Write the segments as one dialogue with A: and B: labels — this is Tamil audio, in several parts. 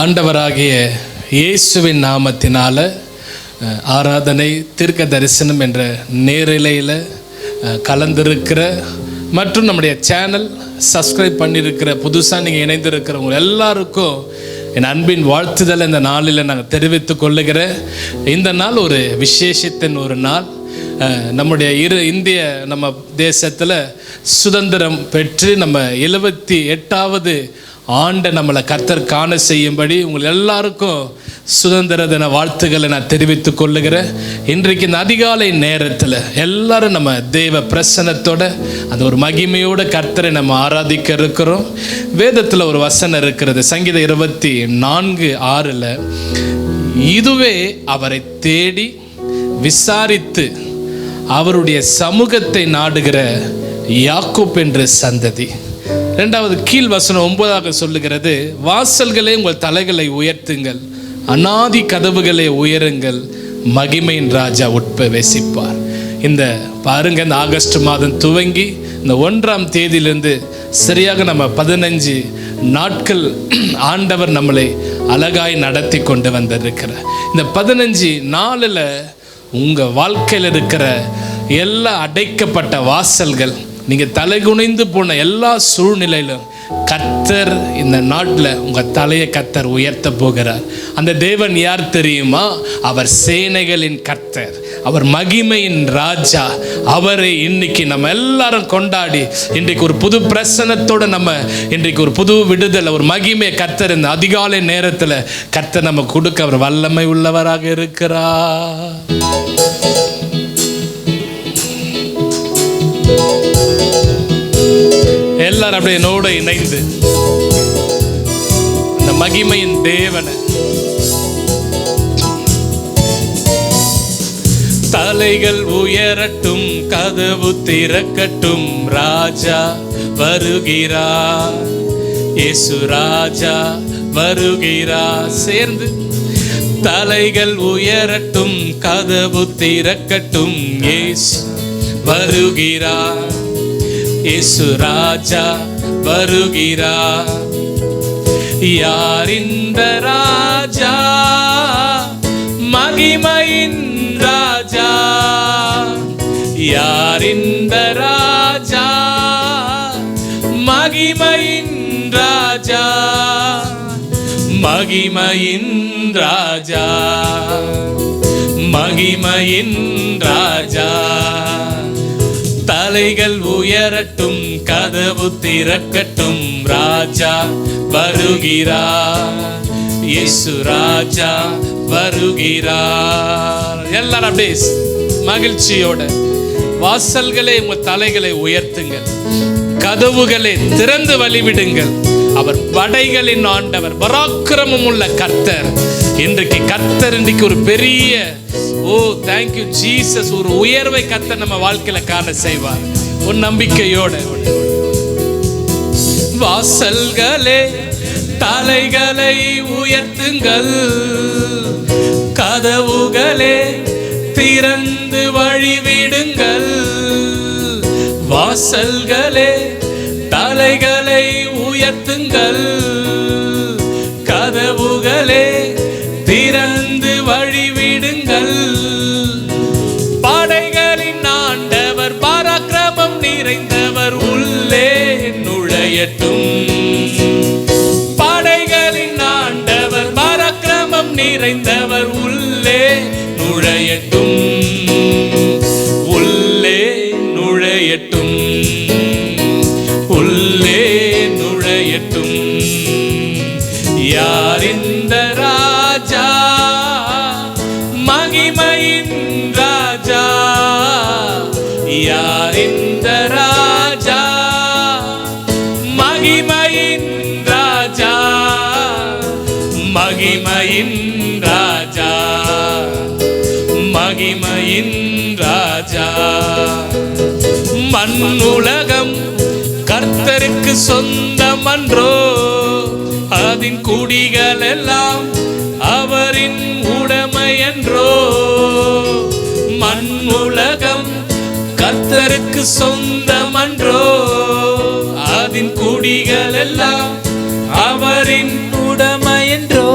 A: ஆண்டவராகிய இயேசுவின் நாமத்தினால ஆராதனை தீர்க்க தரிசனம் என்ற நேரலையில் கலந்திருக்கிற மற்றும் நம்முடைய சேனல் சப்ஸ்கிரைப் பண்ணியிருக்கிற புதுசாக நீங்கள் இணைந்திருக்கிறவங்க எல்லாருக்கும் என் அன்பின் வாழ்த்துதல் இந்த நாளில் நாங்கள் தெரிவித்து கொள்ளுகிறேன். இந்த நாள் ஒரு விசேஷத்தின் ஒரு நாள். நம்முடைய இந்திய நம்ம தேசத்தில் சுதந்திரம் பெற்று நம்ம 78வது ஆண்டை நம்மளை கர்த்தர் காண செய்யும்படி உங்கள் எல்லாருக்கும் சுதந்திர தின வாழ்த்துக்களை நான் தெரிவித்து கொள்ளுகிறேன். இன்றைக்கு இந்த அதிகாலை நேரத்தில் எல்லாரும் நம்ம தேவ பிரசன்னத்தோட அந்த ஒரு மகிமையோட கர்த்தரை நம்ம ஆராதிக்க இருக்கிறோம். வேதத்தில் ஒரு வசனம் இருக்கிறது, சங்கீதம் 24:6. இதுவே அவரை தேடி விசாரித்து அவருடைய சமூகத்தை நாடுகிற யாக்கோப் என்ற சந்ததி. இரண்டாவது கீழ் வசனம் 9 சொல்லுகிறது, வாசல்களே உங்கள் தலைகளை உயர்த்துங்கள், அநாதி கதவுகளை உயருங்கள், மகிமையின் ராஜா உட்பிரவேசிப்பார். இந்த பாருங்க, இந்த ஆகஸ்ட் மாதம் துவங்கி இந்த 1ஆம் தேதியிலிருந்து சரியாக நம்ம 15 நாட்கள் ஆண்டவர் நம்மளை அழகாய் நடத்தி கொண்டு வந்திருக்கிறார். இந்த 15 நாளில் உங்கள் வாழ்க்கையில் இருக்கிற எல்லா அடைக்கப்பட்ட வாசல்கள், நீங்கள் தலைகுனிந்து போன எல்லா சூழ்நிலையிலும் கர்த்தர் இந்த நாட்டில் உங்கள் தலையை கர்த்தர் உயர்த்த போகிறார். அந்த தேவன் யார் தெரியுமா? அவர் சேனைகளின் கர்த்தர், அவர் மகிமையின் ராஜா. அவரை இன்னைக்கு நம்ம எல்லாரும் கொண்டாடி இன்றைக்கு ஒரு புது பிரசன்னத்தோடு நம்ம இன்றைக்கு ஒரு புது விடுதலை, ஒரு மகிமை கர்த்தர் இந்த அதிகாலை நேரத்தில் கர்த்தர் நம்ம கொடுக்க அவர் வல்லமை உள்ளவராக இருக்கிறார். எல்லாரும் அப்படியே என்னோட இணைந்து இந்த மகிமையின் தேவனை, தலைகள் உயரட்டும், கதவு திறக்கட்டும், ராஜா வருகிறார், இயேசு ராஜா வருகிறார். சேர்ந்து தலைகள் உயரட்டும், கதவு திறக்கட்டும், இயேசு வருகிறார், இயேசு ராஜா வருகிறார். யார் இந்த ராஜா? மகிமையின் ராஜா. யார் இந்த ராஜா? மகிமையின் ராஜா. மகிமையின் ராஜா. மகிமையின் ராஜா. தலைகள் உயரட்டும், கதவு திறக்கட்டும், ராஜா வருகிறார், இயேசு ராஜா வருகிறார். எல்லாரும் அப்படியே மகிழ்ச்சியோட வாசல்களே உங்கள் தலைகளை உயர்த்துங்கள், கதவுகளை திறந்து வழிவிடுங்கள். அவர் படைகளின் ஆண்டவர், பராக்கிரமம் உள்ள கர்த்தர். இன்றைக்கு கர்த்தர் இன்றைக்கு ஒரு பெரிய தேங்க்யூ ஜீசஸ், ஒரு உயர்வை கர்த்தர் நம்ம வாழ்க்கையில காண செய்வார். ஒரு நம்பிக்கையோட வாசல்களே தலைகளை உயர்த்துங்கள், கதவுகளே திறந்து வழிவிடுங்கள். வாசல்களே தலைகளை உயர்த்துங்கள், கதவுகளே திறந்து வழிவிடுங்கள். படைகளின் ஆண்டவர், பராக்கிரமம் நிறைந்தவர் உள்ளே நுழையட்டும். படைகளின் ஆண்டவர், பராக்கிரமம் நிறைந்தவர் உள்ளே நுழையட்டும். உள்ளே நுழையட்டும். உள்ளே நுழையட்டும். யார் இந்த ராஜா? மகிமையின் ராஜா. யார் இந்த ராஜா? மகிமையின் ராஜா. மகிமையின் ராஜா. மகிமையின் ராஜா. மண்ணுலகம் கர்த்தருக்கு சொந்தமன்றோ, அதின் குடிகள் எல்லாம் அவரின் உடைமை என்றோ. மண் உலகம் கர்த்தருக்கு சொந்தமன்றோ, அதின் குடிகள் எல்லாம் அவரின் உடைமை என்றோ.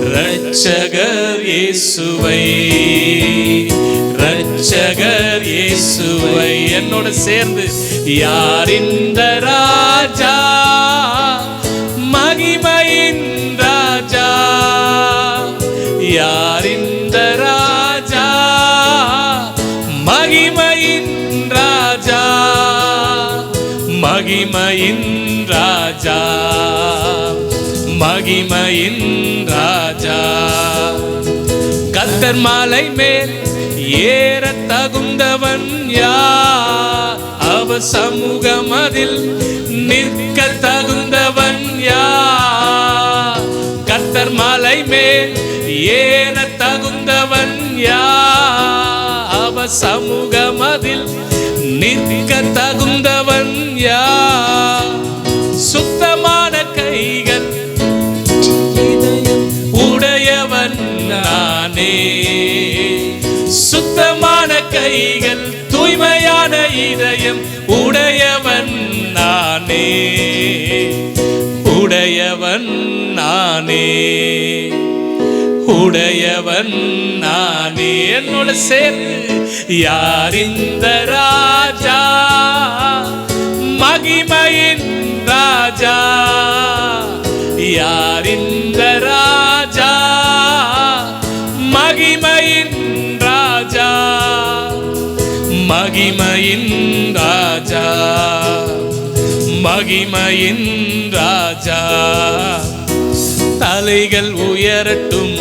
A: இரட்சகர் இயேசுவை, இரட்சகர் இயேசுவை. என்னோட சேர்ந்து யார் இந்த ராஜா, மகிமையின் ராஜா, யார் இந்த ராஜா, மகிமையின் ராஜா, மகிமையின் ராஜா, மகிமையின் ராஜா. கர்த்தர் மலை மேல் ஏற தகுந்தவன் யார், அவர் சமூகம் அதில் நிற்க தகுந்தவன் யார். கர்த்தர் மலை மேல் ஏற தகுந்தவன் யார், அவர் சமூகம் அதில் நிற்க தகுந்தவன் யார். சுத்தமான கைகள் உடையவன் நானே, சுத்தமான கைகள் தூய்மையான இதயம் உடையவன் நானே, உடையவன் நானே, உடையவன் நானே. என்னோட சேர்ந்து யார் இந்த ராஜா, மகிமையின் ராஜா, யார் இந்த ராஜா, மகிமையின் ராஜா, மகிமையின் ராஜா, மகிமையின் ராஜா. தலைகள் உயரட்டும்,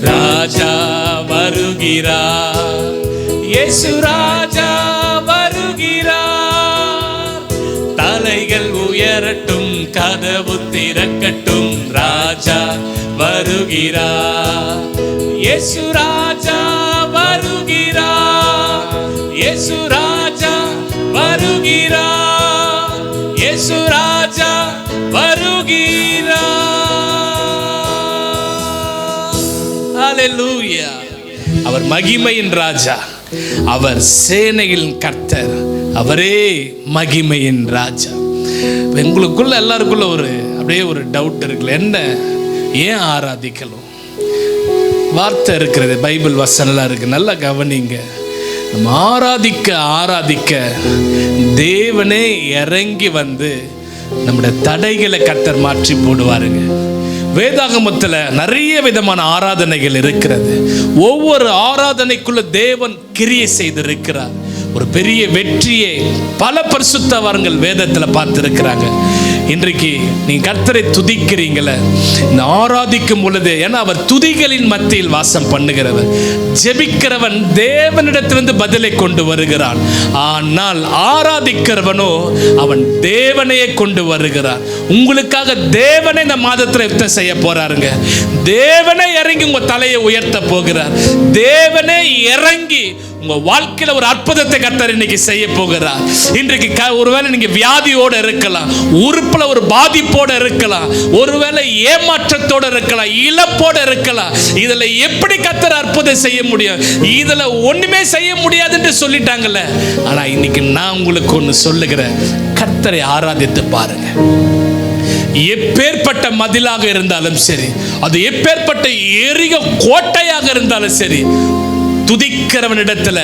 A: ராஜா வருகிறார், இயேசு ராஜா வருகிறார். தலைகள் உயரட்டும், கதவு திறக்கட்டும், ராஜா வருகிறார், இயேசு ராஜா வருகிறார், இயேசு ராஜா வருகிறார், இயேசு ராஜா வருகிறார். ஹல்லேலூயா. அவர் மகிமையின் ராஜா, அவர் சேனையின் கர்த்தர், அவரே மகிமையின் ராஜா. எங்களுக்குள்ள எல்லாருக்குள்ள ஒரு அப்படியே ஒரு டவுட் இருக்குல்ல, என்ன ஏன் ஆராதிக்கணும்? வார்த்தை இருக்கிறது, பைபிள் வசனம்லாம் இருக்கு, நல்லா கவனிங்க. நம்ம ஆராதிக்க ஆராதிக்க தேவனே இறங்கி வந்து நம்முடைய தடைகளை கர்த்தர் மாற்றி போடுவாருங்க. வேதாகமத்தில் நிறைய விதமான ஆராதனைகள் இருக்கிறது. ஒவ்வொரு ஆராதனைக்குள்ள தேவன் கிரியை செய்திருக்கிறார். ஒரு பெரிய வெற்றியை பல பரிசுத்தவான்கள் வேதத்தில் பார்த்திருக்கிறாங்க. இன்றைக்கு நீங்க கர்த்தரை துதிக்கிறீங்களே, இந்த ஆராதிக்கும் பொழுது, ஏன்னா அவர் துதிகளின் மத்தியில் வாசம் பண்ணுகிறவர். ஜெபிக்கிறவன் தேவனிடத்திலிருந்து பதிலை கொண்டு வருகிறான். ஆனால் ஆராதிக்கிறவனோ அவன் தேவனையே கொண்டு வருகிறான். உங்களுக்காக தேவனை இந்த மாதத்தில் யுத்தம் செய்ய போறாருங்க. தேவனை இறங்கி உங்க தலையை உயர்த்த போகிறார். தேவனை இறங்கி உங்க வாழ்க்கையில ஒரு அற்புதத்தை கர்த்தர் இன்னைக்கு செய்ய போகிறார். இன்றைக்கு ஒருவேளை நீங்க வியாதியோட இருக்கலாம், உறுப்புல ஒரு பாதிப்போட இருக்கலாம், ஒருவேளை ஏமாற்றத்தோட இருக்கலாம், இழப்போட இருக்கலாம். இதுல எப்படி கர்த்தர் அற்புதம் செய்ய முடியும்? இதுல ஒண்ணுமே செய்ய முடியாது என்று சொல்லிட்டாங்கல்ல. ஆனா இன்னைக்கு நான் உங்களுக்கு ஒண்ணு சொல்லுகிறேன், கர்த்தரை ஆராதித்து பாருங்க. எப்பேற்பட்ட மதிலாக இருந்தாலும் சரி, அது எப்பேற்பட்ட எரிய கோட்டையாக இருந்தாலும் சரி, துதிக்கிறவனிடத்துல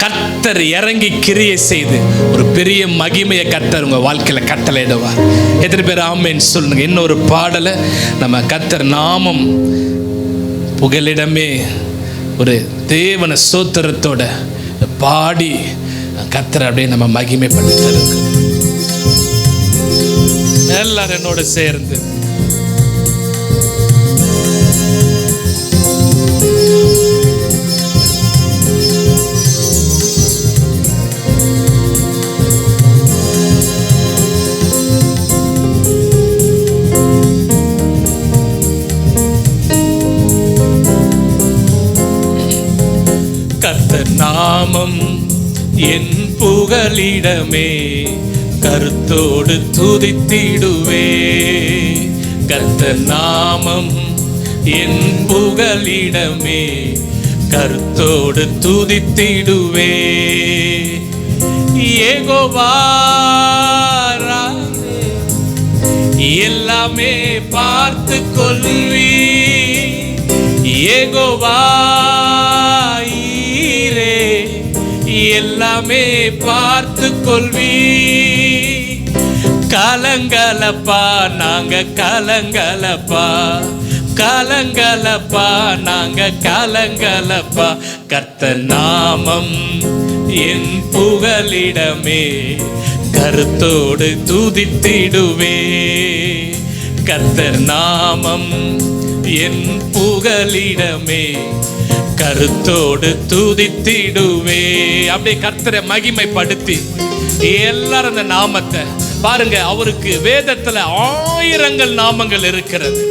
A: கர்த்தர் இறங்கி கிரியை செய்து ஒரு பெரிய மகிமையை கர்த்தர் உங்க வாழ்க்கையில கட்டளையிடுவார். எத்தனை பேர் ஆமென் சொல்லுங்க. இன்னொரு பாடலை நம்ம கர்த்தர் நாமம் புகலிடமே ஒரு தேவன ஸ்தோத்திரத்தோட பாடி கர்த்தர் அப்படியே நம்ம மகிமைப்படுத்த எல்லாரும் என்னோட சேர்ந்து கர்த்தர் நாமம் என் புகலிடமே, கருத்தோடு துதித்திடுவே. கர்த்தர் நாமம் என் புகலிடமே, கருத்தோடு துதித்திடுவே. யெகோவா ராஃபே, எல்லாமே பார்த்து கொள்வி. யெகோவா ஈரே, எல்லாமே பார்த்து கொள்வி. கலங்கலப்பா நாங்க கலங்கலப்பா, கலங்கலப்பா நாங்க கலங்கலப்பா. கர்த்தர் நாமம் என் புகலிடமே, கருத்தோடு துதித்திடுவே. கர்த்தர் நாமம் என் புகலிடமே, கருத்தோடு துதித்திடுவே. அப்படியே கர்த்தரை மகிமைப்படுத்தி எல்லாரும் அந்த நாமத்தை பாருங்க. அவருக்கு வேதத்துல ஆயிரங்கள் நாமங்கள் இருக்கிறது.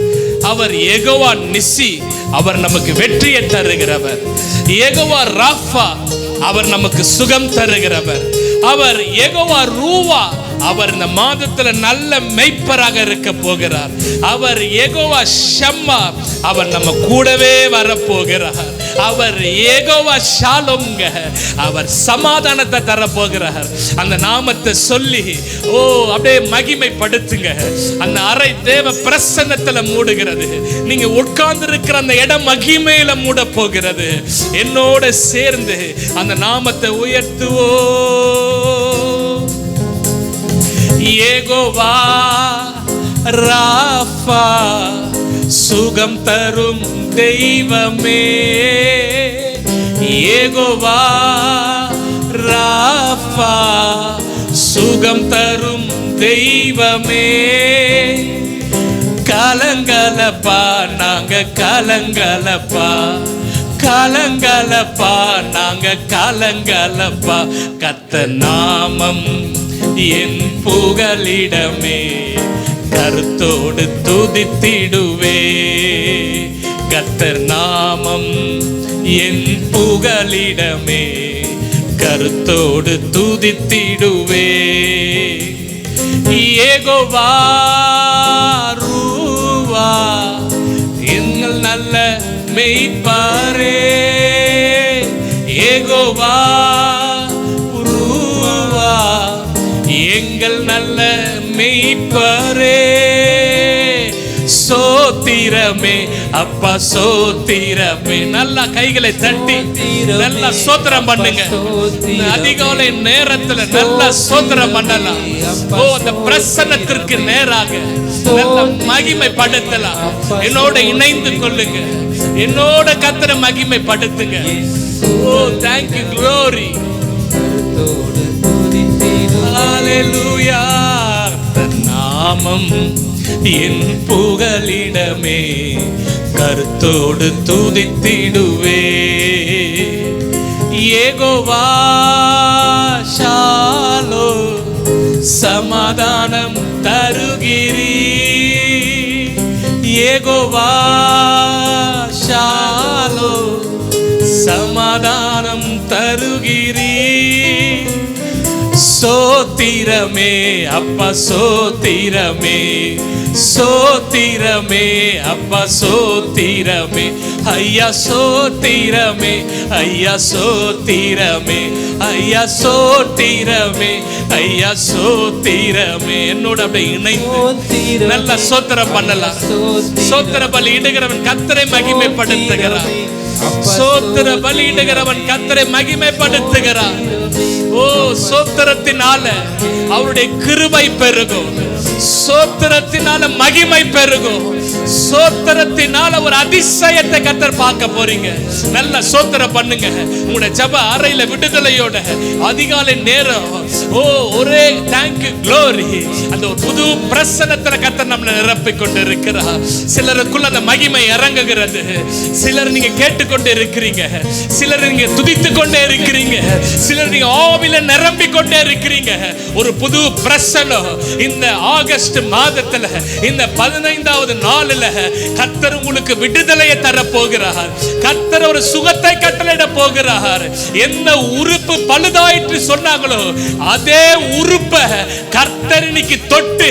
A: அவர் யெகோவா நிசி, அவர் நமக்கு வெற்றியை தருகிறவர். யெகோவா ராஃபா, அவர் நமக்கு சுகம் தருகிறவர். அவர் யெகோவா ரூவா, அவர் இந்த மாதத்துல நல்ல மெய்ப்பராக இருக்க போகிறார். அவர் யெகோவா ஷம்மா, அவர் நம்ம கூடவே வரப்போகிறார். அவர் யெகோவா ஷாலோம்ங்க, அவர் சமாதானத்தை தர போகிறார். அந்த நாமத்தை சொல்லி அப்படியே மகிமைப்படுத்துங்க. அந்த அறை தேவ பிரசன்னத்துல மூடுகிறது. நீங்க உட்கார்ந்து இருக்கிற அந்த இடம் மகிமையில மூட போகிறது. என்னோட சேர்ந்து அந்த நாமத்தை உயர்த்துவோ. யெகோவா ராஃபா, சுகம் தரும் தெய்வமே. யெகோவா ராஃபா, சுகம் தரும் தெய்வமே. கலங்கலப்பா நாங்க கலங்கலப்பா, கலங்கலப்பா நாங்க கலங்கலப்பா. கர்த்தர் நாமம் என் புகலிடமே, கருத்தோடு துதித்திடுவே. கர்த்தர் நாமம் என் புகலிடமே, கருத்தோடு துதித்திடுவே. யெகோவா ரூவா, எங்கள் நல்ல மெய்ப்பரே. யெகோவா ரூவா, எங்கள் நல்ல மெய்ப்பரே. சோத்திரமே அப்பா சோத்திரமே. நல்லா கைகளை தட்டி நல்லா சோத்திரம் பண்ணுங்க. அதிகாலை நேரத்துல நல்லா சோத்திரம் பண்ணலாம். அந்த பிரசன்னத்திற்கு நேராக நல்ல மகிமைப்படுத்தலாம். என்னோட இணைந்து கொள்ளுங்க, என்னோட கர்த்தரை மகிமைப்படுத்துங்க. thank you glory, ஹalleluya. நாமம் என் புகலிடமே, கருத்தோடு துதித்திடுவே. யெகோவா ஷாலோ, சமாதானம் தருகிறீ. யெகோவா ஷாலோ, சமாதானம் தருகிறீ. சோத்திரமே அப்பா சோத்திரமே, சோத்திரமே அப்பா சோத்திரமே. ஐயா சோத்திரமே, ஐயா சோத்திரமே, ஐயா சோத்திரமே, ஐயா சோத்திரமே. என்னோட அப்படியே இணைந்து நல்ல சோத்திரம் பண்ணலாம். சோத்திர பலி இடுகிறவன் கர்த்தரை மகிமைப்படுத்துகிறான். சோத்திர பலியிடுகிறவன் கர்த்தரை மகிமைப்படுத்துகிறான். சோத்திரத்தினால அவருடைய கிருபை பெருகும், சோத்திரத்தினால மகிமை பெருகும், சோத்திரத்தினால ஒரு அதிசயத்தை கர்த்தர் பார்க்க போறீங்க. நல்ல சோத்திரம் பண்ணுங்க. உங்களுடைய ஜெப அறையில விடுதலையோட அதிகாலை நேரம் ஒரே thank you glory, அந்த ஒரு புது பிரசன்னத்துல கர்த்தர் நம்மளை நிரப்பிக் கொண்டு இருக்கிறார். சிலருக்குள்ள அந்த மகிமை இறங்குகிறது. சிலர் நீங்க கேட்டுக்கொண்டே இருக்கிறீங்க, சிலர் நீங்க துதித்து கொண்டே இருக்கிறீங்க, சிலர் நீங்க ஆவில நிரம்பிக் கொண்டே இருக்கிறீங்க. ஒரு புது பிரசன்னம் இந்த ஆகஸ்ட் மாதத்துல இந்த 15வது நாளில் கர்த்தர் உங்களுக்கு விடுதலையை தர போகிறார். கர்த்தர் ஒரு சுகத்தை கட்டளையிட போகிறார். எந்த உறுப்பு பழுதாயிற்று சொன்னாங்களோ அதே உறுப்பை கர்த்தர் இன்னைக்கு தொட்டு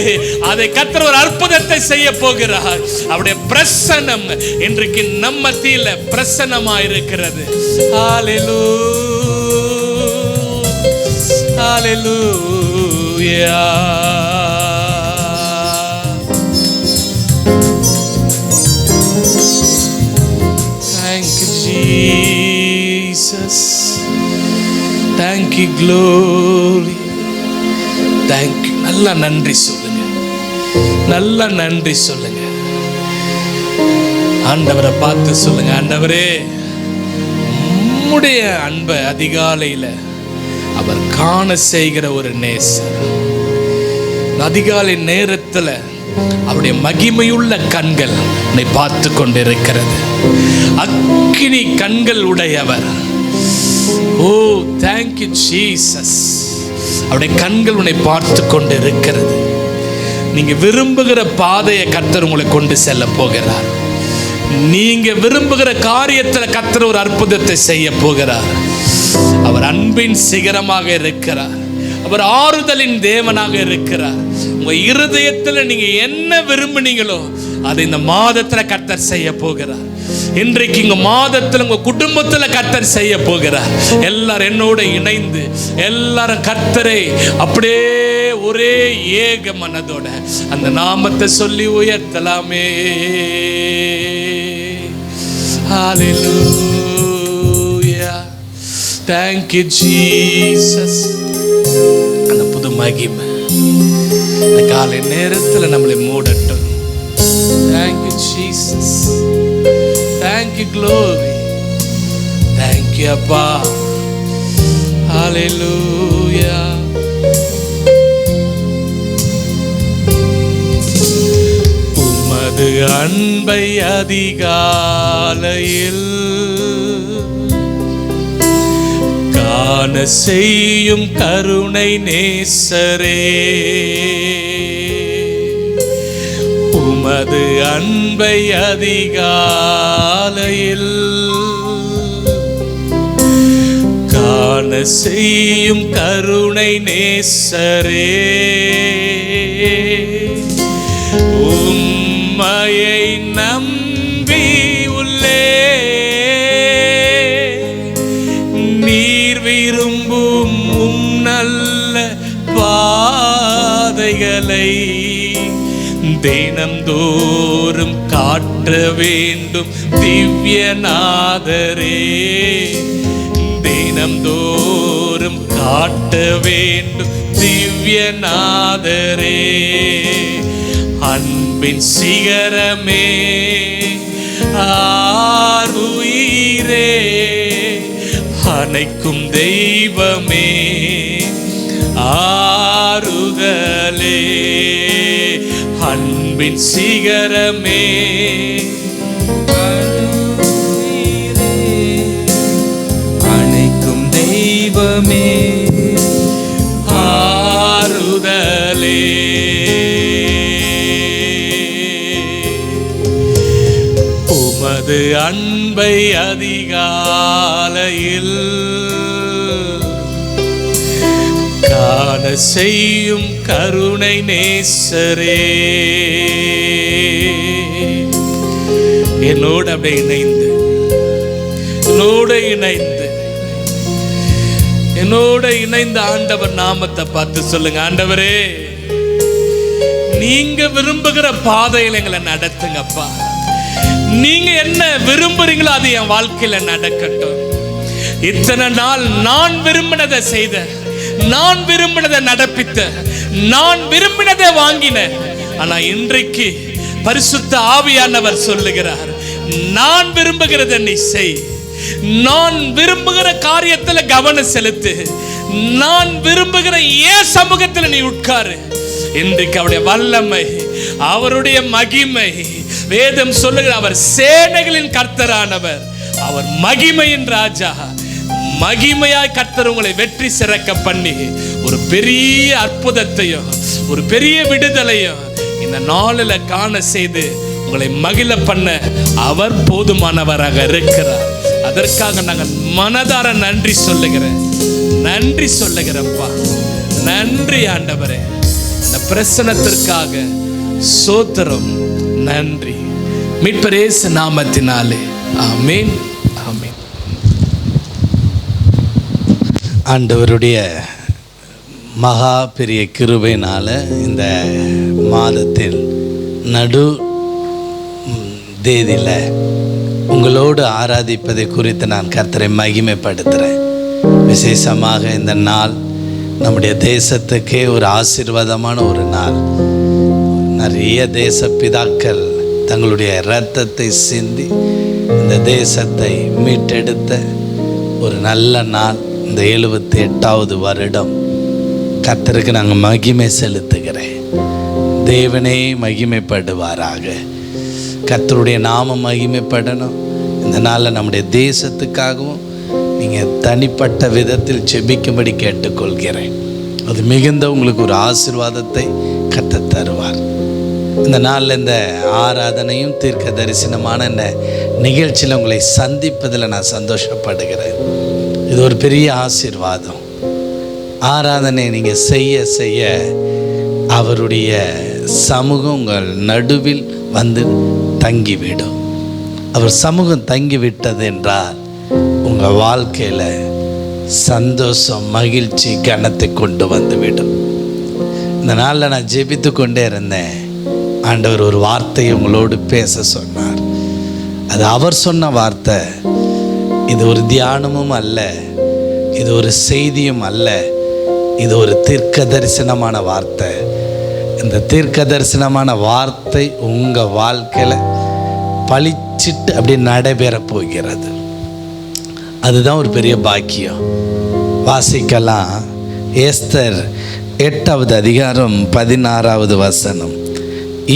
A: அதை கர்த்தர் ஒரு அற்புதத்தை செய்ய போகிறார். அவருடைய பிரசன்னம் இன்றைக்கு நம்ம மத்தியில பிரசன்னமாக இருக்கிறது. ஹalleluya, ஹalleluya. Thank you glory. தேங்க்யூ. நல்லா நன்றி சொல்லுங்க, நல்லா நன்றி சொல்லுங்க. ஆண்டவரை பார்த்து சொல்லுங்க, ஆண்டவரே உம்முடைய அன்பை அதிகாலையில அவர் காண செய்கிற ஒரு நேசர். அதிகாலை நேரத்தில் அவருடைய மகிமையுள்ள கண்கள் உன்னை பார்த்து கொண்டிருக்கிறது. அக்கினி கண்கள் உடையவர். ஓ தேங்க்யூ ஜீசஸ். அவருடைய கண்கள் உன்னை பார்த்து கொண்டு இருக்கிறது. நீங்க விரும்புகிற பாதையை கர்த்தர் உங்களை கொண்டு செல்ல போகிறார். நீங்க விரும்புகிற காரியத்தில் கர்த்தர் ஒரு அற்புதத்தை செய்ய போகிறார். அவர் அன்பின் சிகரமாக இருக்கிறார். அவர் ஆறுதலின் தேவனாக இருக்கிறார். உங்க இருதயத்தில் நீங்க என்ன விரும்புனீங்களோ அதை இந்த மாதத்தில் கர்த்தர் செய்ய போகிறார். இன்றைக்கு இங்க மாதத்தில் உங்க குடும்பத்தில் கர்த்தர் செய்ய போகிறார். எல்லாரும் என்னோட இணைந்து எல்லாரும் கர்த்தரை அப்படியே ஒரே ஏக மனதோட அந்த நாமத்தை சொல்லி உயர்த்தலாமே. ஹalleluya. Thank you Jesus. அந்த புது மகிமை இந்த காலை நேரத்தில் நம்மளை மூடட்டும். Thank you Jesus. Thank you glory. Thank you Abba. Hallelujah. உமது அன்பை அதிகாலையில் காண செய்யும் கருணை நேசரே. உமது அன்பை அதிகாலையில் காண செய்யும் கருணை நேசரே. உம்மையை நம்பி உள்ளே நீர் விரும்பும் நல்ல பாதைகளை தினம்தோறும் காட்ட வேண்டும் திவ்யநாதரே. தினம்தோறும் காட்ட வேண்டும் திவ்யநாதரே. அன்பின் சிகரமே ஆருயிரே அணைக்கும் தெய்வமே ஆறுதலே. அன்பின் சிகரமே
B: அணைக்கும் தெய்வமே
A: ஆறுதலே. உமது அன்பை அதிகாலையில் காண செய்யும் கருணை நேசரே. என்னோடு அப்படியே இணைந்து என்னோட இணைந்து ஆண்டவர் நாமத்தை பார்த்து சொல்லுங்க, ஆண்டவரே நீங்க விரும்புகிற பாதையில் எங்களை நடத்துங்கப்பா. நீங்க என்ன விரும்புறீங்களோ அது என் வாழ்க்கையில நடக்கட்டும். இத்தனை நாள் நான் விரும்பினதை செய்த, நான் விரும்பினதை நடப்பித்த, நான் விரும்பினதை வாங்கின. ஆனா இன்றைக்கு பரிசுத்த ஆவியானவர் சொல்லுகிறார், நான் விரும்புகிறதை நீ செய். நான் விரும்புகிற காரியத்துல கவனம் செலுத்து. நான் விரும்புகிற ஏன் சமூகத்தில் நீ உட்காரு. இன்றைக்கு அவருடைய வல்லமை, அவருடைய மகிமை, வேதம் சொல்லுகிற அவர் சேனைகளின் கர்த்தரானவர், அவர் மகிமையின் ராஜா. மகிமையாய் கர்த்தர் உங்களை வெற்றி சிறக்க பண்ணி ஒரு பெரிய அற்புதத்தையும் ஒரு பெரிய விடுதலையும் இந்த நாளில் காண செய்து உங்களை மகிழ பண்ண அவர் போதுமானவராக இருக்கிறார். அதற்காக நாங்கள் மனதார நன்றி சொல்லுகிறப்பா. நன்றி ஆண்டவரே. இந்த பிரசனத்திற்காக சோத்திரம், நன்றி. மீட்பர் இயேசு நாமத்தினாலே ஆமென், ஆமென்.
C: ஆண்டவருடைய மகா பெரிய கிருபையினால் இந்த மாதத்தில் நடு தேதியில் உங்களோடு ஆராதிப்பதை குறித்து நான் கர்த்தரை மகிமைப்படுத்துகிறேன். விசேஷமாக இந்த நாள் நம்முடைய தேசத்துக்கே ஒரு ஆசீர்வாதமான ஒரு நாள். நிறைய தேச பிதாக்கள் தங்களுடைய இரத்தத்தை சிந்தி இந்த தேசத்தை மீட்டெடுத்த ஒரு நல்ல நாள். இந்த 78வது வருடம் கர்த்தருக்கு நாங்கள் மகிமை செலுத்துகிறேன். தேவனே மகிமைப்படுவாராக. கர்த்தருடைய நாமம் மகிமைப்படணும். இந்த நாளில் நம்முடைய தேசத்துக்காகவும் நீங்கள் தனிப்பட்ட விதத்தில் செபிக்கும்படி கேட்டுக்கொள்கிறேன். அது மிகுந்த உங்களுக்கு ஒரு ஆசீர்வாதத்தை கர்த்தர் தருவார். இந்த நாளில் இந்த ஆராதனையும் தீர்க்க தரிசனமான இந்த நிகழ்ச்சியில் உங்களை சந்திப்பதில் நான் சந்தோஷப்படுகிறேன். இது ஒரு பெரிய ஆசீர்வாதம். ஆராதனை நீங்கள் செய்ய செய்ய அவருடைய சமூகம் உங்கள் நடுவில் வந்து தங்கிவிடும். அவர் சமூகம் தங்கிவிட்டது என்றால் உங்கள் வாழ்க்கையில் சந்தோஷம், மகிழ்ச்சி, கனத்தை கொண்டு வந்துவிடும். இந்த நாளில் நான் ஜெபித்து கொண்டே இருந்தேன். ஆண்டவர் ஒரு வார்த்தையை உங்களோடு பேச சொன்னார். அது அவர் சொன்ன வார்த்தை. இது ஒரு தியானமும் அல்ல, இது ஒரு செய்தியும் அல்ல, இது ஒரு தீர்க்க தரிசனமான வார்த்தை. இந்த தீர்க்க தரிசனமான வார்த்தை உங்கள் வாழ்க்கையில் பளிச்சிட்டு அப்படி நடைபெற போகிறது. அதுதான் ஒரு பெரிய பாக்கியம். வாசிக்கலாம். எஸ்தர் 8வது அதிகாரம் 16வது வசனம்.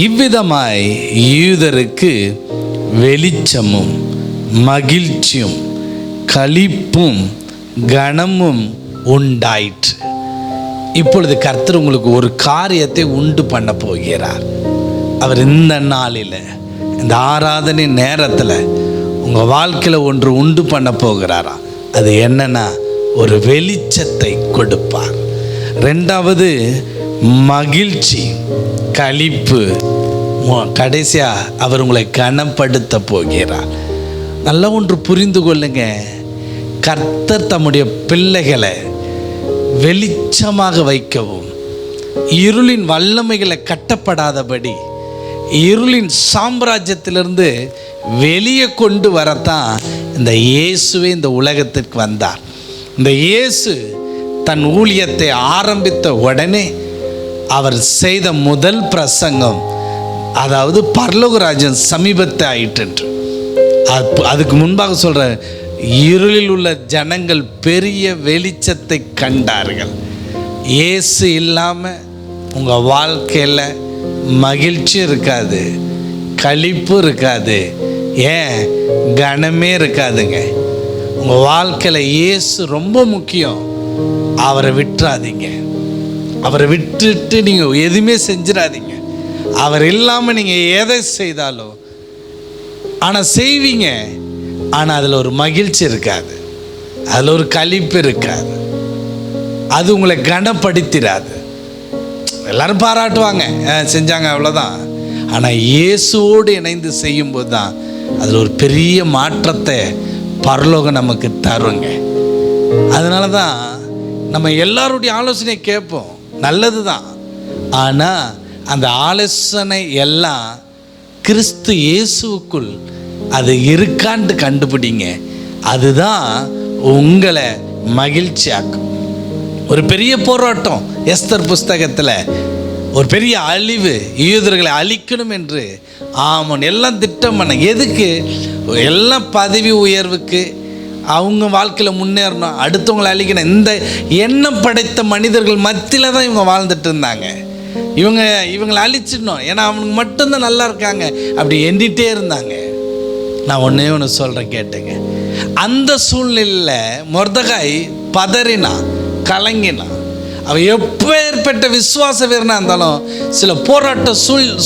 C: இவ்விதமாய் யூதருக்கு வெளிச்சமும் மகிழ்ச்சியும் களிப்பும் கனமும் உண்டாயிற்று. இப்பொழுது கர்த்தர் உங்களுக்கு ஒரு காரியத்தை உண்டு பண்ண போகிறார். அவர் இந்த நாளில், இந்த ஆராதனை நேரத்தில் உங்கள் வாழ்க்கையில் ஒன்று உண்டு பண்ண போகிறாரா. அது என்னன்னா, ஒரு வெளிச்சத்தை கொடுப்பார். 2வது மகிழ்ச்சி, களிப்பு. கடைசியாக அவர் உங்களை கனப்படுத்த போகிறார். நல்லா ஒன்று புரிந்து கொள்ளுங்க. கர்த்தர் தம்முடைய பிள்ளைகளை வெளிச்சமாக வைக்கவும், இருளின் வல்லமைகளை கட்டப்படாதபடி, இருளின் சாம்ராஜ்யத்திலிருந்து வெளியே கொண்டு வரத்தான் இந்த இயேசுவே இந்த உலகத்திற்கு வந்தார். இந்த இயேசு தன் ஊழியத்தை ஆரம்பித்த உடனே அவர் செய்த முதல் பிரசங்கம், அதாவது பரலோகராஜ்யம் சமீபத்தை ஆயிற்று. அதுக்கு முன்பாக சொல்கிற, இருளில் உள்ள ஜனங்கள் பெரிய வெளிச்சத்தை கண்டார்கள். இயேசு இல்லாமல் உங்கள் வாழ்க்கையில் மகிழ்ச்சி இருக்காது, களிப்பு இருக்காது, ஏன் கனமே இருக்காதுங்க. உங்கள் வாழ்க்கையில் இயேசு ரொம்ப முக்கியம். அவரை விட்டுறாதீங்க. அவரை விட்டுட்டு நீங்கள் எதுவுமே செஞ்சிடாதீங்க. அவர் இல்லாமல் நீங்கள் எதை செய்தாலும் ஆனால் செய்வீங்க, ஆனால் அதில் ஒரு மகிழ்ச்சி இருக்காது, அதில் ஒரு களிப்பு இருக்காது, அது உங்களை கனப்படுத்திடாது. எல்லாரும் பாராட்டுவாங்க, செஞ்சாங்க, அவ்வளோதான். ஆனால் இயேசுவோடு இணைந்து செய்யும்போது தான் அதில் ஒரு பெரிய மாற்றத்தை பரலோகம் நமக்கு தருங்க. அதனால தான் நம்ம எல்லாருடைய ஆலோசனை கேட்போம், நல்லது தான். ஆனால் அந்த ஆலோசனை எல்லாம் கிறிஸ்து இயேசுவுக்குள் அது இருக்கான்னு கண்டுபிடிங்க. அதுதான் உங்களை மகிழ்ச்சியாக்கும். ஒரு பெரிய போராட்டம் எஸ்தர் புஸ்தகத்தில், ஒரு பெரிய அழிவு, யூதர்களை அழிக்கணும் என்று ஆமாம் எல்லாம் திட்டம் பண்ண. எதுக்கு? எல்லாம் பதவி உயர்வுக்கு, அவங்க வாழ்க்கையில் முன்னேறணும், அடுத்தவங்களை அழிக்கணும். இந்த எண்ணம் படைத்த மனிதர்கள் மத்தியில் தான் இவங்க வாழ்ந்துட்டு இருந்தாங்க. இவங்களை அழிச்சிடணும், ஏன்னா அவனுக்கு மட்டும்தான் நல்லா இருக்காங்க, அப்படி எண்ணிட்டே இருந்தாங்க. நான் ஒன்றே ஒன்று சொல்கிறேன், கேட்டுங்க. அந்த சூழ்நிலையில் மொர்தெகாய் பதறினான், கலங்கினான். அவன் எப்பேற்பட்ட விசுவாச வீரனாக இருந்தாலும் சில போராட்ட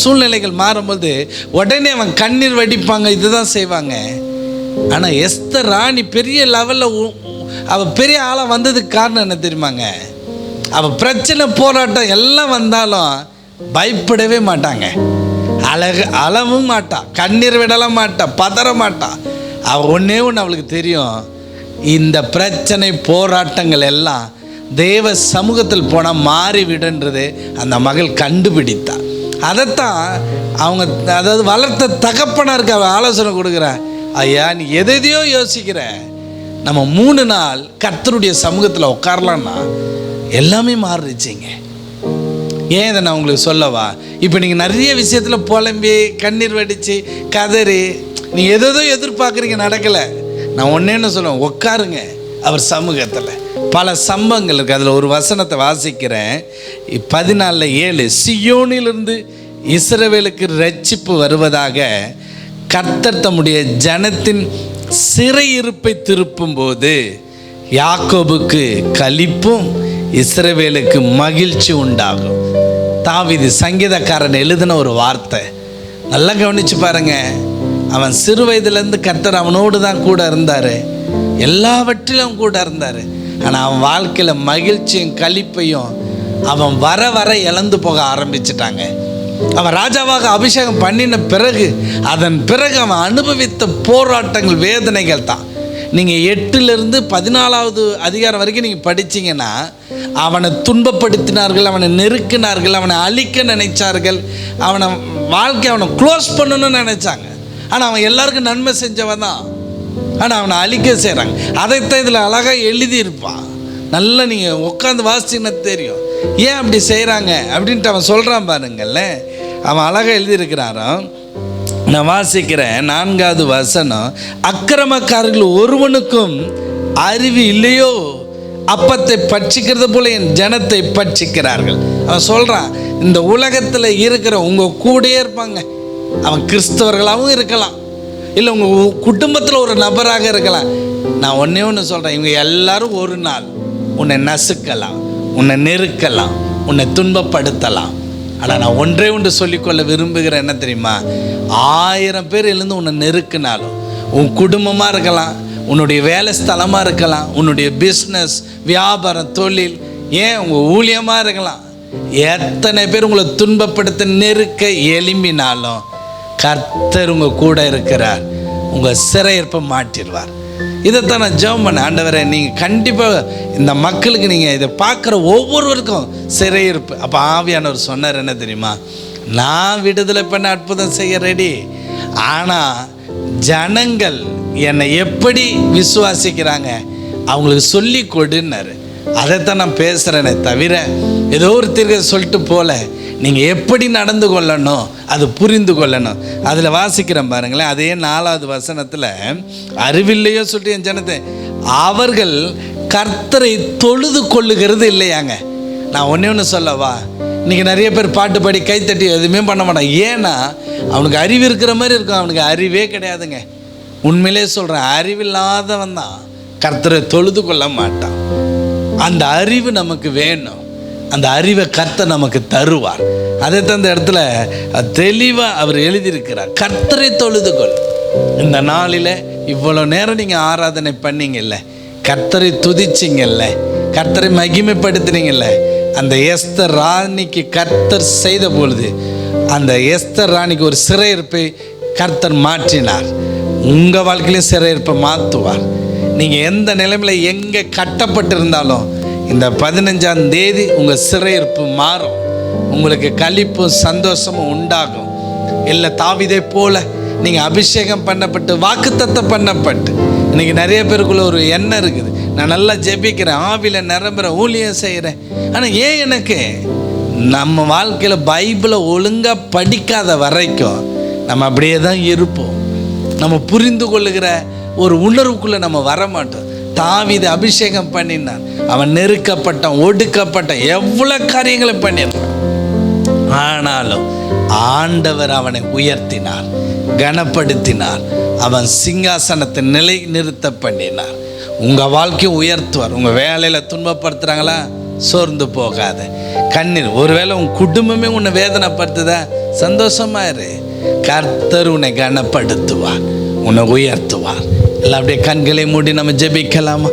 C: சூழ்நிலைகள் மாறும்போது உடனே அவன் கண்ணீர் வடிப்பாங்க, இதுதான் செய்வாங்க. ஆனால் எஸ்தர் ராணி பெரிய லெவலில் அவள் பெரிய ஆளாக வந்ததுக்கு காரணம் என்ன தெரியுமாங்க? அவள் பிரச்சனை போராட்டம் எல்லாம் வந்தாலும் பயப்படவே மாட்டாங்க, அளவும் மாட்டா, கண்ணீர் விடலாம் மாட்டா, பதற மாட்டா. அவள் ஒன்றே ஒன்று அவளுக்கு தெரியும், இந்த பிரச்சனை போராட்டங்கள் எல்லாம் தேவ சமூகத்தில் போனால் மாறிவிடுன்றது அந்த மகள் கண்டுபிடித்தா. அதைத்தான் அவங்க, அதாவது வளர்த்த தகப்பனாருக்கு அவள் ஆலோசனை கொடுக்குறா. ஐயா, நீ எதையோ யோசிக்கிற, நம்ம 3 நாள் கர்த்தருடைய சமூகத்தில் உட்காரலான்னா எல்லாமே மாறிடுச்சிங்க. ஏன் இதை நான் உங்களுக்கு சொல்லவா? இப்போ நீங்கள் நிறைய விஷயத்தில் புலம்பி கண்ணீர் வடித்து கதறி நீங்கள் எதோ எதிர்பார்க்குறீங்க, நடக்கலை. நான் ஒன்றேன்னு சொல்லுவேன், உட்காருங்க அவர் சமூகத்தில். பல சம்பவங்கள் இருக்குது. அதில் ஒரு வசனத்தை வாசிக்கிறேன், 14:7. சியோனிலிருந்து இஸ்ரவேலுக்கு ரட்சிப்பு வருவதாக கர்த்தர் தம்முடைய ஜனத்தின் சிறையிருப்பை திருப்பும்போது யாக்கோபுக்கு களிப்பும் இஸ்ரவேலுக்கு மகிழ்ச்சி உண்டாகும். தாவீது சங்கீதக்காரன் எழுதின ஒரு வார்த்தை. நல்லா கவனிச்சு பாருங்க. அவன் சிறு வயதுலேருந்து கர்த்தர் அவனோடு தான் கூட இருந்தார், எல்லாவற்றிலும் கூட இருந்தார். ஆனால் அவன் வாழ்க்கையில் மகிழ்ச்சியும் களிப்பையும் அவன் வர வர இழந்து போக ஆரம்பிச்சிட்டாங்க. அவன் ராஜாவாக அபிஷேகம் பண்ணின பிறகு அதன் பிறகு அவன் அனுபவித்த போராட்டங்கள், வேதனைகள் தான். நீங்கள் 8லிருந்து 14வது அதிகாரம் வரைக்கும் நீங்கள் படிச்சிங்கன்னா, அவனை துன்பப்படுத்தினார்கள், அவனை நெருக்கினார்கள், அவனை அழிக்க நினைச்சார்கள், அவனை க்ளோஸ் பண்ணணும்னு நினைச்சாங்க. ஆனால் அவன் எல்லாருக்கும் நன்மை செஞ்சவன் தான். ஆனால் அவனை அழிக்க செய்கிறாங்க. அதைத்தான் இதில் அழகாக எழுதியிருப்பான். நல்லா நீங்கள் உட்காந்து வாசிச்சிங்கன்னா தெரியும் ஏன் அப்படி செய்கிறாங்க அப்படின்ட்டு அவன் சொல்கிறான் பாருங்கள்ல. அவன் அழகாக எழுதியிருக்கிறாராம். நான் வாசிக்கிறேன் 4வது வசனம். அக்கிரமக்காரர்கள் ஒருவனுக்கும் அறிவு இல்லையோ, அப்பத்தை பட்சிக்கிறது போல என் ஜனத்தை பட்சிக்கிறார்கள். அவன் சொல்கிறான், இந்த உலகத்தில் இருக்கிற உங்கள் கூடயே இருப்பாங்க. அவன் கிறிஸ்தவர்களாகவும் இருக்கலாம், இல்லை உங்கள் குடும்பத்தில் ஒரு நபராக இருக்கலாம். நான் ஒன்றே ஒன்று சொல்கிறேன், இவங்க எல்லாரும் ஒரு நாள் உன்னை நசுக்கலாம், உன்னை நெருக்கலாம், உன்னை துன்பப்படுத்தலாம். ஆனால் நான் ஒன்றே ஒன்று சொல்லிக்கொள்ள விரும்புகிறேன், என்ன தெரியுமா? 1000 பேர் எழுந்து உன்னை நெருக்கினாலும், உன் குடும்பமாக இருக்கலாம், உன்னுடைய வேலை ஸ்தலமாக இருக்கலாம், உன்னுடைய பிஸ்னஸ், வியாபாரம், தொழில், ஏன் உங்கள் ஊழியமாக இருக்கலாம், எத்தனை பேர் உங்களை துன்பப்படுத்த நெருக்க எழும்பினாலும் கர்த்தர் உங்கள் கூட இருக்கிறார், உங்கள் சிறையிருப்பை மாற்றிடுவார். இதைத்தான் நான் ஜெபம் பண்ணேன். ஆண்டவரே, நீங்கள் கண்டிப்பாக இந்த மக்களுக்கு நீங்கள் இதை பார்க்குற ஒவ்வொருவருக்கும் சிறையிருப்பு. அப்போ ஆவியானவர் சொன்னார், என்ன தெரியுமா? நான் விடுதலை பண்ண அற்புதம் செய்ய ரெடி, ஆனால் ஜனங்கள் என்னை எப்படி விசுவாசிக்கிறாங்க அவங்களுக்கு சொல்லி கொடுன்னாரு. அதைத்தான் நான் பேசுகிறேனே தவிர ஏதோ ஒரு தீர்க்க சொல்லிட்டு போல, நீங்கள் எப்படி நடந்து கொள்ளணும் அது புரிந்து கொள்ளணும். அதில் வாசிக்கிறேன் பாருங்களேன். அதே 4வது வசனத்தில், அறிவில்லையோ சொல்லிட்டு என் ஜனத்தை அவர்கள் கர்த்தரை தொழுது கொள்ளுகிறது இல்லையாங்க. நான் ஒன்று சொல்லவா, இன்றைக்கி நிறைய பேர் பாட்டு பாடி கைத்தட்டி எதுவுமே பண்ண மாட்டான். ஏன்னா அவனுக்கு அறிவு இருக்கிற மாதிரி இருக்கும், அவனுக்கு அறிவே கிடையாதுங்க. உண்மையிலே சொல்கிறேன், அறிவில்லாதவன் தான் கர்த்தரை தொழுது கொள்ள மாட்டான். அந்த அறிவு நமக்கு வேணும், அந்த அறிவை கர்த்தர் நமக்கு தருவார். அதை தந்த இடத்துல தெளிவாக அவர் எழுதியிருக்கிறார், கர்த்தரை தொழுதுகொள். இந்த நாளில் இவ்வளோ நேரம் நீங்கள் ஆராதனை பண்ணீங்கல்ல, கர்த்தரை துதிச்சிங்கல்ல, கர்த்தரை மகிமைப்படுத்தினீங்கல்ல. அந்த எஸ்தர் ராணிக்கு கர்த்தர் செய்த பொழுது அந்த எஸ்தர் ராணிக்கு ஒரு சிறையிருப்பை கர்த்தர் மாற்றினார். உங்கள் வாழ்க்கையிலையும் சிறையிருப்பை மாற்றுவார். நீங்கள் எந்த நிலைமையில் எங்கே கட்டப்பட்டிருந்தாலும் இந்த 15ஆம் தேதி உங்கள் சிறையிருப்பு மாறும், உங்களுக்கு களிப்பும் சந்தோஷமும் உண்டாகும். இல்லை தாவீதை போல நீங்கள் அபிஷேகம் பண்ணப்பட்டு வாக்குத்தத்தம் பண்ணப்பட்டு, இன்றைக்கி நிறைய பேருக்குள்ள ஒரு எண்ணம் இருக்குது, நான் நல்லா ஜெபிக்கிறேன், ஆவியில் நிரம்புற ஊழியம் செய்கிறேன், ஆனால் ஏன் எனக்கு நம்ம வாழ்க்கையில் பைபிளை ஒழுங்காக படிக்காத வரைக்கும் நம்ம அப்படியே தான் இருப்போம். நம்ம புரிந்து கொள்ளுகிற ஒரு உணர்வுக்குள்ளே நம்ம வரமாட்டோம். தாவீது அபிஷேகம் பண்ணினான், அவன் நெருக்கப்பட்டான், ஒடுக்கப்பட்டான், எவ்வளோ காரியங்களை பண்ணியிருக்கான். ஆனாலும் ஆண்டவர் அவனை உயர்த்தினார், கனப்படுத்தினார், அவன் சிங்காசனத்தை நிலை நிறுத்த பண்ணினார். உங்கள் வாழ்க்கையை உயர்த்துவார். உங்கள் வேலையில் துன்பப்படுத்துகிறாங்களா, சோர்ந்து போகாத. கண்ணீர், ஒருவேளை உன் குடும்பமே உன்னை வேதனைப்படுத்துதா, சந்தோஷமாயிரு. கர்த்தர் உன்னை கனப்படுத்துவார், உன்னை உயர்த்துவார். எல்லாம் அப்படியே கண்களை மூடி நம்ம ஜெபிக்கலாமா?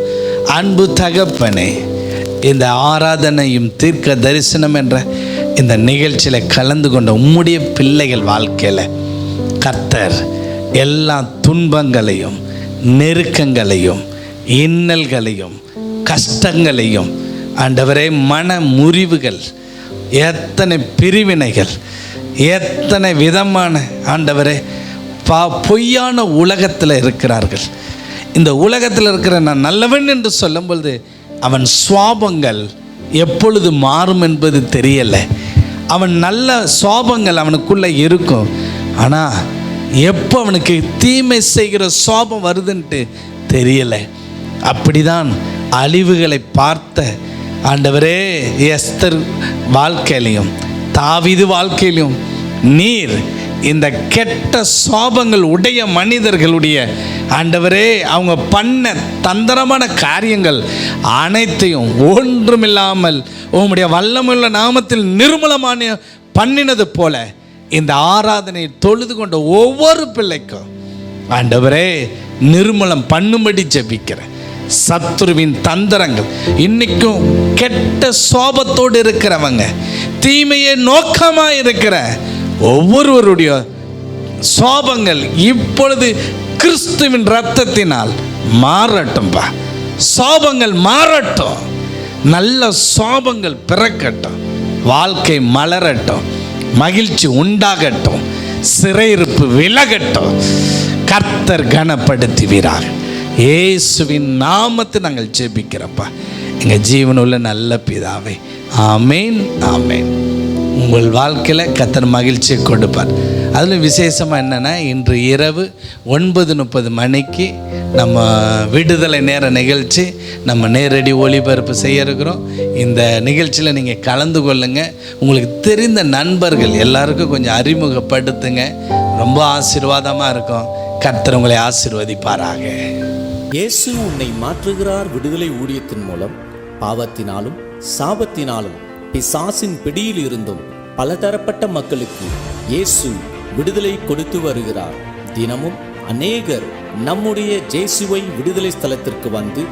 C: அன்பு தகப்பனே, இந்த ஆராதனையும் தீர்க்க தரிசனம் என்ற இந்த நிகழ்ச்சியில் கலந்து கொண்ட உம்முடைய பிள்ளைகள் வாழ்க்கையில் கர்த்தர் எல்லா துன்பங்களையும், நெருக்கங்களையும், இன்னல்களையும், கஷ்டங்களையும், ஆண்டவரே மன முறிவுகள், எத்தனை பிரிவினைகள், எத்தனை விதமான ஆண்டவரே பொய்யான உலகத்தில் இருக்கிறார்கள். இந்த உலகத்தில் இருக்கிற நான் நல்லவன் என்று சொல்லும் பொழுது அவன் சுவாபங்கள் எப்பொழுது மாறும் என்பது தெரியலை. அவன் நல்ல சுவாபங்கள் அவனுக்குள்ளே இருக்கும். ஆனால் எப்போ அவனுக்கு தீமை செய்கிற சுவாபம் வருதுன்ட்டு தெரியலை. அப்படிதான் அழிவுகளை பார்த்த ஆண்டவரே, எஸ்தர் வாழ்க்கையிலையும் தாவீது வாழ்க்கையிலும் நீர் இந்த கெட்ட சாபங்கள் உடைய மனிதர்களுடைய ஆண்டவரே அவங்க பண்ண தந்திரமான காரியங்கள் அனைத்தையும் ஒன்றுமில்லாமல் உம்முடைய வல்லமையுள்ள நாமத்தில் நிர்மூலமான பண்ணினது போல இந்த ஆராதனை தொழுது கொண்ட ஒவ்வொரு பிள்ளைக்கும் ஆண்டவரே நிர்மூலம் பண்ணும்படி ஜெபிக்கிறேன். சத்துருவின் தந்திரங்கள் இன்னைக்கும் கெட்ட சோபத்தோடு இருக்கிறவங்க, தீமையை நோக்கமாக இருக்கிற ஒவ்வொருவருடைய சோபங்கள் இப்பொழுது கிறிஸ்துவின் இரத்தத்தினால் மாறட்டும்பா. சோபங்கள் மாறட்டும், நல்ல சோபங்கள் பிறக்கட்டும், வாழ்க்கை மலரட்டும், மகிழ்ச்சி உண்டாகட்டும், சிறையிருப்பு விலகட்டும். கர்த்தர் கனப்படுத்துவீராக. இயேசுவின் நாமத்தை நாங்கள் ஜெபிக்கிறப்பா எங்கள் ஜீவனுள்ள நல்ல பிதாவே, ஆமேன் ஆமேன். உங்கள் வாழ்க்கையில் கர்த்தர் மகிழ்ச்சியை கொடுப்பார். அதில் விசேஷமாக என்னென்னா, இன்று இரவு 9:30 மணிக்கு நம்ம விடுதலை நேர நிகழ்ச்சி நம்ம நேரடி ஒளிபரப்பு செய்ய இருக்கிறோம். இந்த நிகழ்ச்சியில் நீங்கள் கலந்து கொள்ளுங்கள். உங்களுக்கு தெரிந்த நண்பர்கள் எல்லாருக்கும் கொஞ்சம் அறிமுகப்படுத்துங்க. ரொம்ப ஆசீர்வாதமாக இருக்கும். கர்த்தர் உங்களை ஆசீர்வதிப்பாராக.
B: இயேசு உன்னை மாற்றுகிறார் விடுதலை ஊழியத்தின் மூலம் பாவத்தினாலும் சாபத்தினாலும் பிசாசின் பிடியில் இருந்தும் பலதரப்பட்ட மக்களுக்கு இயேசு விடுதலை கொடுத்து வருகிறார். தினமும் அநேகர் நம்முடைய ஜேசுவை விடுதலை ஸ்தலத்திற்கு வந்து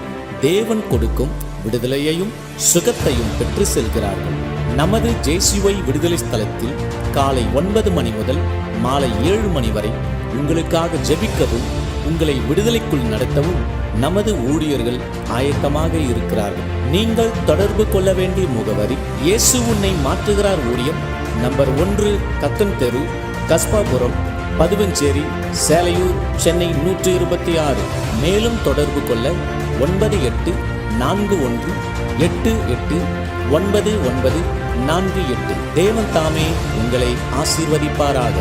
B: தேவன் கொடுக்கும் விடுதலையையும் சுகத்தையும் பெற்று செல்கிறார்கள். நமது ஜேசுவை விடுதலை ஸ்தலத்தில் காலை 9 மணி முதல் மாலை 7 மணி வரை உங்களுக்காக ஜெபிக்கவும் உங்களை விடுதலைக்குள் நடத்தவும் நமது ஊழியர்கள் ஆயத்தமாக இருக்கிறார்கள். நீங்கள் தொடர்பு கொள்ள வேண்டிய முகவரி: இயேசு உன்னை மாற்றுகிறார் ஊழியம், நம்பர் 1, கக்கன் தெரு, கஸ்பாபுரம், பதுவஞ்சேரி, சேலையூர், சென்னை 126. மேலும் தொடர்பு கொள்ள 9841889948. தேவன் தாமே உங்களை ஆசீர்வதிப்பாராக.